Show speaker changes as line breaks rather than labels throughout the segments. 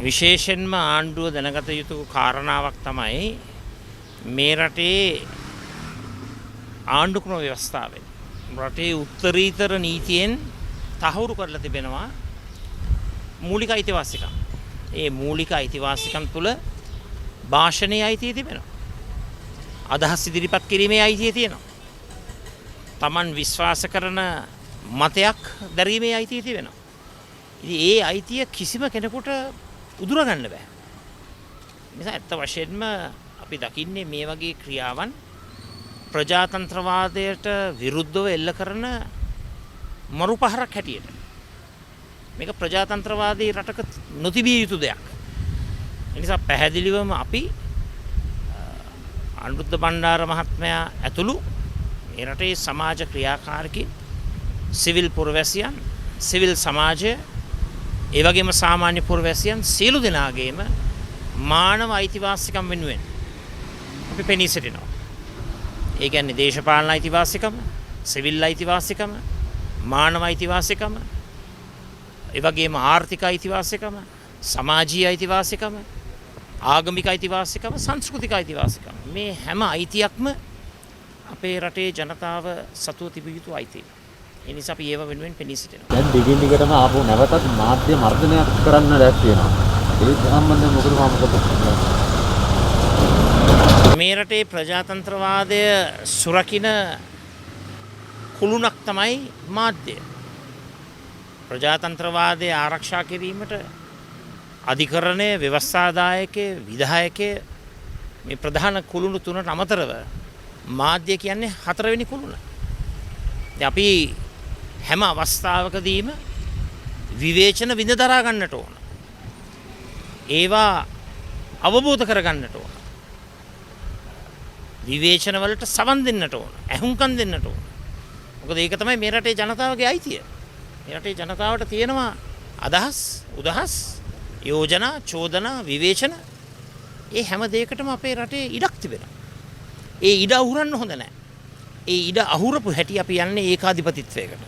විශේෂයෙන්ම ආණ්ඩුව දැනගත යුතු කාරණාවක් තමයි මේ රටේ ආණ්ඩු ක්‍රම ව්‍යවස්ථාවෙන් රටේ උත්තරීතර නීතියෙන් තහවුරු කරලා තිබෙනවා මූලික අයිතිවාසිකම්. ඒ මූලික අයිතිවාසිකම් තුළ භාෂණයේ අයිතිය තිබෙනවා. අදහස් ඉදිරිපත් කිරීමේ අයිතිය තියෙනවා. Taman විශ්වාස කරන මතයක් දැරීමේ අයිතිය තිබෙනවා. ඉතින් ඒ අයිතිය කිසිම කෙනෙකුට උදුර ගන්න බෑ. නිසා ඇත්ත වශයෙන්ම අපි දකින්නේ මේ වගේ ක්‍රියාවන් ප්‍රජාතන්ත්‍රවාදයට විරුද්ධව එල්ල කරන මරුපහරක් හැටියට. මේක ප්‍රජාතන්ත්‍රවාදී රටක නොතිබිය යුතු දෙයක්. ඒ නිසා පැහැදිලිවම අපි අනුරුද්ධ බණ්ඩාර මහත්මයා ඇතුළු මේ රටේ සමාජ ක්‍රියාකාරකීන්, සිවිල් පුරවැසියන්, සිවිල් සමාජය, ඒ වගේම සාමාන්‍ය පුරවැසියන් සියලු දෙනාගේම මානව අයිතිවාසිකම් වෙනුවෙන් අපි පෙනී සිටිනවා. ඒ කියන්නේ දේශපාලන අයිතිවාසිකම, සිවිල් අයිතිවාසිකම, මානව අයිතිවාසිකම, ඒ වගේම ආර්ථික අයිතිවාසිකම, සමාජීය අයිතිවාසිකම, ආගමික අයිතිවාසිකම, සංස්කෘතික අයිතිවාසිකම. මේ හැම අයිතියක්ම අපේ රටේ ජනතාව සතුව තිබිය යුතු අයිතිය. ඒ නිසා අපි ඒව වෙනුවෙන් පෙනී සිටිනවා.
දැන් දිගින් දිගටම ආපහු නැවතත් මාධ්‍ය මර්ධනයක් කරන්න දැස් වෙනවා. ඒ සම්බන්ධයෙන් මොකද
මේ රටේ ප්‍රජාතන්ත්‍රවාදය සුරකින්න කුළුණක් තමයි මාධ්‍ය. ප්‍රජාතන්ත්‍රවාදය ආරක්ෂා කිරීමට අධිකරණය, ව්‍යවස්ථාදායකය, විධායකය මේ ප්‍රධාන කුළුණු තුනට අමතරව මාධ්‍ය කියන්නේ හතරවෙනි කුළුණ. අපි හැම අවස්ථාවකදීම විවේචන විඳ දරා ගන්නට ඕන. ඒවා අවබෝධ කර ගන්නට ඕන. විවේචන වලට සවන් දෙන්නට ඕන. ඇහුම්කන් දෙන්නට ඕන. මොකද ඒක තමයි මේ රටේ ජනතාවගේ අයිතිය. මේ රටේ ජනතාවට තියෙනවා අදහස්, උදහස්, යෝජනා, චෝදනා, විවේචන. ඒ හැම දෙයකටම අපේ රටේ ඉඩක් තිබෙනවා. ඒ ඉඩ අහුරන්න හොඳ නැහැ. ඒ ඉඩ අහුරපු හැටි අපි යන්නේ ඒකාධිපතිත්වයකට,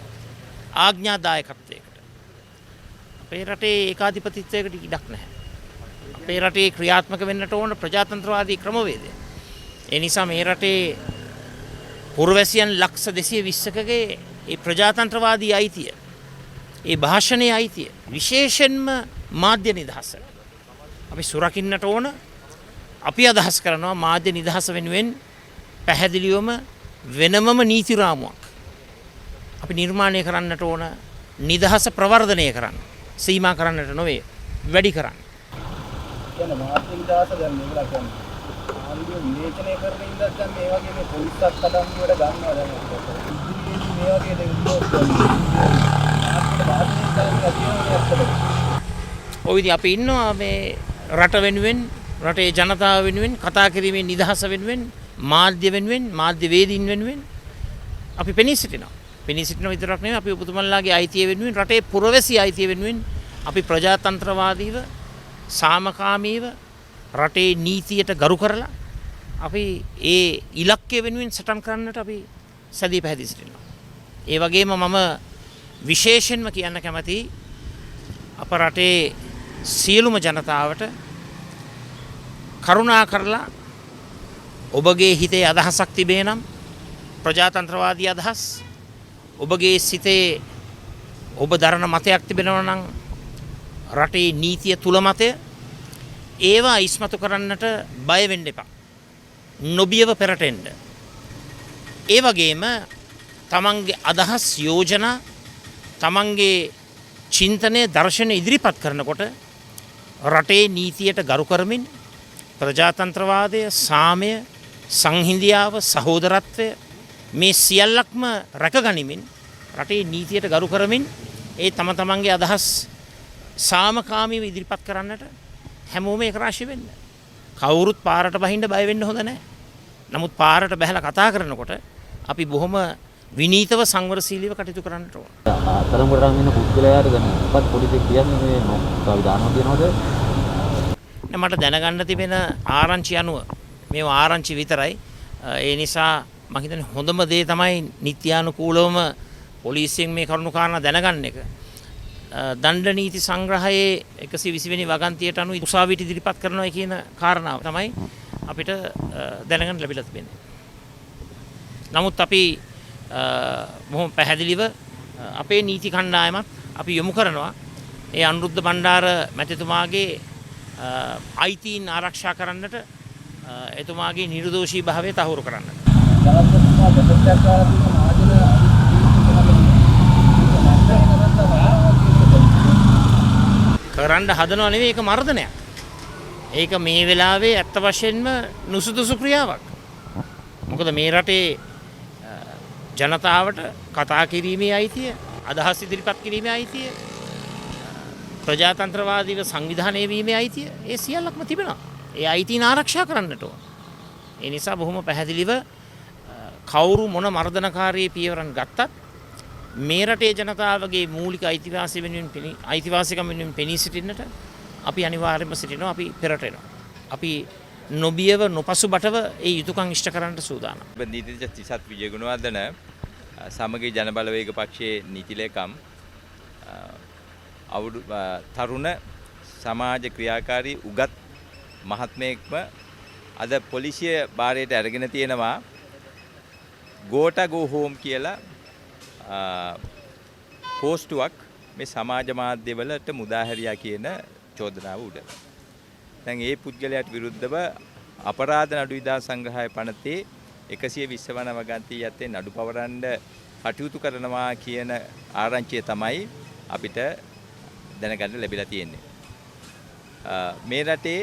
ආඥාදායකත්වයකට. අපේ රටේ ඒකාධිපතිත්වයකට ඉඩක් නැහැ. අපේ රටේ ක්‍රියාත්මක වෙන්නට ඕන ප්‍රජාතන්ත්‍රවාදී ක්‍රමවේදය. ඒ නිසා මේ රටේ පුරවැසියන් ලක්ෂ 220කගේ ඒ ප්‍රජාතන්ත්‍රවාදී අයිතිය, ඒ භාෂණයේ අයිතිය, විශේෂයෙන්ම මාධ්‍ය නිදහස අපි සුරකින්නට ඕන. අපි අදහස් කරනවා මාධ්‍ය නිදහස වෙනුවෙන් පැහැදිලිවම වෙනමම නීති රාමුවක් අපි නිර්මාණය කරන්නට ඕන. නිදහස ප්‍රවර්ධනය කරන්න, සීමා කරන්නට නොවේ, වැඩි කරන්න.
කියන මාධ්‍ය නිදහස දැන් මේගොල්ලෝ කියන්නේ ආණ්ඩුව විවේචනය කරන ඉඳන් දැන් මේ වගේ මේ පොලිසත් අඩංගුවට ගන්නවා දැන් මේ වගේ දේවල්
ඔය ඉතින් අපි ඉන්නවා මේ රට වෙනුවෙන්, රටේ ජනතාව වෙනුවෙන් කතා කිරීමේ නිදහස වෙනුවෙන්, මාධ්‍ය වෙනුවෙන්, මාධ්‍ය වේදීන් වෙනුවෙන් අපි පෙනී සිටිනවා. පෙනී සිටින විතරක් නෙවෙයි අපි ඔබතුමන්ලාගේ අයිතිය වෙනුවෙන්, රටේ පුරවැසි අයිතිය වෙනුවෙන් අපි ප්‍රජාතන්ත්‍රවාදීව, සාමකාමීව, රටේ නීතියට ගරු කරලා අපි ඒ ඉලක්කය වෙනුවෙන් සටන් කරන්නට අපි සැදී පැහැදී සිටිනවා. ඒ වගේම මම විශේෂයෙන්ම කියන්න කැමතියි අප රටේ සියලුම ජනතාවට කරුණා කරලා ඔබගේ හිතේ අදහසක් තිබේ නම්, ප්‍රජාතන්ත්‍රවාදී අදහස්, ඔබගේ සිතේ ඔබ දරන මතයක් තිබෙනවා නම්, රටේ නීතිය තුල මතය, ඒවා ඉස්මතු කරන්නට බය වෙන්න එපා. නොබියව පෙරටෙන්න. ඒ වගේම තමන්ගේ අදහස්, යෝජනා, තමන්ගේ චින්තනය, දර්ශනය ඉදිරිපත් කරනකොට රටේ නීතියට ගරු කරමින් ප්‍රජාතන්ත්‍රවාදය, සාමය, සංහිඳියාව, සහෝදරත්වය මේ සියල්ලක්ම රැකගනිමින්, රටේ නීතියට ගරු කරමින් ඒ තම තමන්ගේ අදහස් සාමකාමීව ඉදිරිපත් කරන්නට හැමෝම එක රාශි වෙන්න. කවුරුත් පාරට බහින්න බය වෙන්න හොඳ නැහැ. නමුත් පාරට බහැලා කතා කරනකොට අපි බොහොම විනීතව, සංවරශීලීව කටයුතු කරන්නට ඕන.
අතරමඟ රන් වෙන පුද්ගලයාට දැන් උපත් පොලිසිය කියන්නේ මේ විධානව කියනවද?
මට දැනගන්න තිබෙන ආරංචි අනුව මේවා ආරංචි විතරයි. ඒ නිසා මම හිතන්නේ හොඳම දේ තමයි නිත්‍යානුකූලවම පොලිසියෙන් මේ කරුණු කාරණා දැනගන්න එක. දණ්ඩ නීති සංග්‍රහයේ 120 වෙනි වගන්තියට අනුව උසාවියට ඉදිරිපත් කරනවා කියන කාරණාව තමයි අපිට දැනගන්න ලැබිලා තිබෙන්නේ. නමුත් අපි බොහොම පැහැදිලිව අපේ නීති කණ්ඩායමත් අපි යොමු කරනවා ඒ අනුරුද්ධ බණ්ඩාර මැතිතුමාගේ අයිතීන් ආරක්ෂා කරන්නට එතුමාගේ නිර්දෝෂී භාවය තහවුරු කරන්නට. කරන්න හදනව නෙවෙයි ඒක මර්ධනයක්. ඒක මේ වෙලාවේ ඇත්ත වශයෙන්ම නුසුදුසු ක්‍රියාවක්. මොකද මේ රටේ ජනතාවට කතා කිරීමේ අයිතිය, අදහස් ඉදිරිපත් කිරීමේ අයිතිය, ප්‍රජාතන්ත්‍රවාදීව සංවිධානය වීමේ අයිතිය ඒ සියල්ලක්ම තිබෙනවා. ඒ අයිතීන් ආරක්ෂා කරන්නට ඕන. ඒ නිසා බොහොම පැහැදිලිව කවුරු මොන මර්ධනකාරී පියවරන් ගත්තත් මේ රටේ ජනතාවගේ මූලික අයිතිවාසිකම් වෙනුවෙන් පෙනී සිටින්නට අපි අනිවාර්යයෙන්ම සිටිනවා. අපි පෙරට එනවා. අපි නොබියව නොපසුබටව ඒ යුතුයකම් ඉෂ්ට කරන්නට සූදානම්.
නීතිඥ තිසත් විජයගුණවර්ධන සමගී ජනබලවේග පක්ෂයේ නීති ලේකම් තරුණ සමාජ ක්‍රියාකාරී උගත් මහත්මයෙක්ම අද පොලිසිය භාරයට අරගෙන තියෙනවා ගෝටා ගෝ හෝම් කියලා පෝස්ටුවක් මේ සමාජ මාධ්‍යවලට මුදාහැරියා කියන චෝදනාව උඩ. දැන් ඒ පුද්ගලයාට විරුද්ධව අපරාධ නඩු විධාන සංග්‍රහය පනතේ 120 වන වගන්තිය යත්තේ නඩු පවරන්න කටයුතු කරනවා කියන ආරංචිය තමයි අපිට දැනගන්න ලැබිලා තියෙන්නේ. මේ රටේ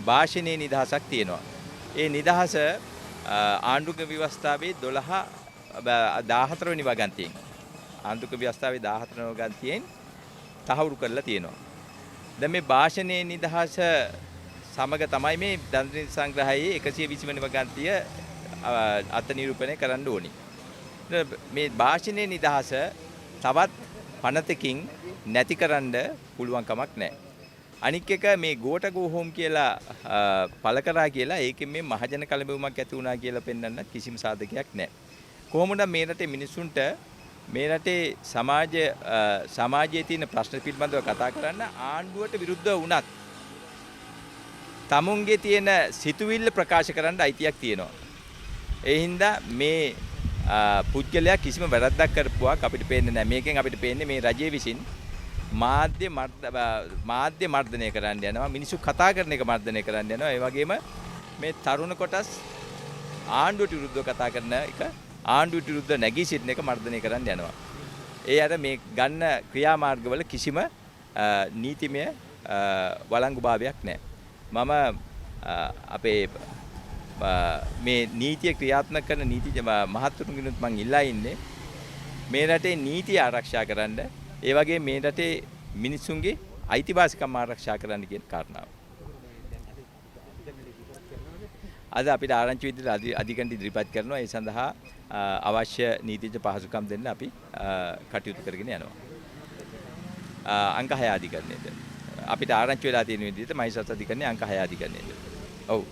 භාෂණයේ නිදහසක් තියෙනවා. ඒ නිදහස ආණ්ඩුක්‍රම ව්‍යවස්ථාවේ 14 වෙනි වගන්තියෙන් ආණ්ඩුක්‍රම ව්‍යවස්ථාවේ 14 වෙනි වගන්තියෙන් තහවුරු කරලා තියෙනවා. දැන් මේ භාෂණයේ නිදහස සමග තමයි මේ දඬු සංග්‍රහයේ 120 වෙනි වගන්තිය අත්නිරූපණය කරන්න ඕනි. මේ භාෂණයේ නිදහස තවත් පනතකින් නැතිකරන්න පුළුවන් කමක් නැහැ. අනික් එක මේ ගෝටා ගෝ හෝම් කියලා පළ කරා කියලා ඒකෙන් මේ මහජන කලබලයක් ඇති වුණා කියලා පෙන්වන්න කිසිම සාධකයක් නැහැ. කොහොමද මේ රටේ මිනිසුන්ට මේ රටේ සමාජයේ තියෙන ප්‍රශ්න පිළිබඳව කතා කරන්න ආණ්ඩුවට විරුද්ධව වුණත් තමුන්ගේ තියෙන සිතුවිල්ල ප්‍රකාශ කරන්න අයිතියක් තියෙනවා. ඒ හින්දා මේ පුද්ගලයා කිසිම වැරද්දක් කරපුවක් අපිට පේන්නේ නැහැ. මේකෙන් අපිට පේන්නේ මේ රජයේ විසින් මාධ්‍ය මර්ධනය කරන්න යනවා. මිනිස්සු කතා කරන එක මර්ධනය කරන්න යනවා. ඒ වගේම මේ තරුණ කොටස් ආණ්ඩුවට විරුද්ධව කතා කරන එක ආණ්ඩුවට විරුද්ධව නැගී සිටින එක මර්ධනය කරන්න යනවා. ඒ අර මේ ගන්න ක්‍රියාමාර්ගවල කිසිම නීතිමය වළංගුභාවයක් නැහැ. මම අපේ මේ නීතිය ක්‍රියාත්මක කරන නීතිඥ මහත්තුරුන්ගෙනුත් මම ඉල්ලා ඉන්නේ මේ රටේ නීතිය ආරක්ෂා කරන්න, ඒ වගේ මේ රටේ මිනිසුන්ගේ අයිතිවාසිකම් ආරක්ෂා කරන්න කියන කාරණාව. අද අපිට ආරංචි විදිහට අධිකරණ ඉදිරිපත් කරනවා. ඒ සඳහා අවශ්‍ය නීතිඥ පහසුකම් දෙන්න අපි කටයුතු කරගෙන යනවා. අංක 6 අධිකරණයේද අපිට ආරංචි වෙලා තියෙන විදිහට මහිසත් අධිකරණයේ අංක 6 අධිකරණයේද. ඔව්.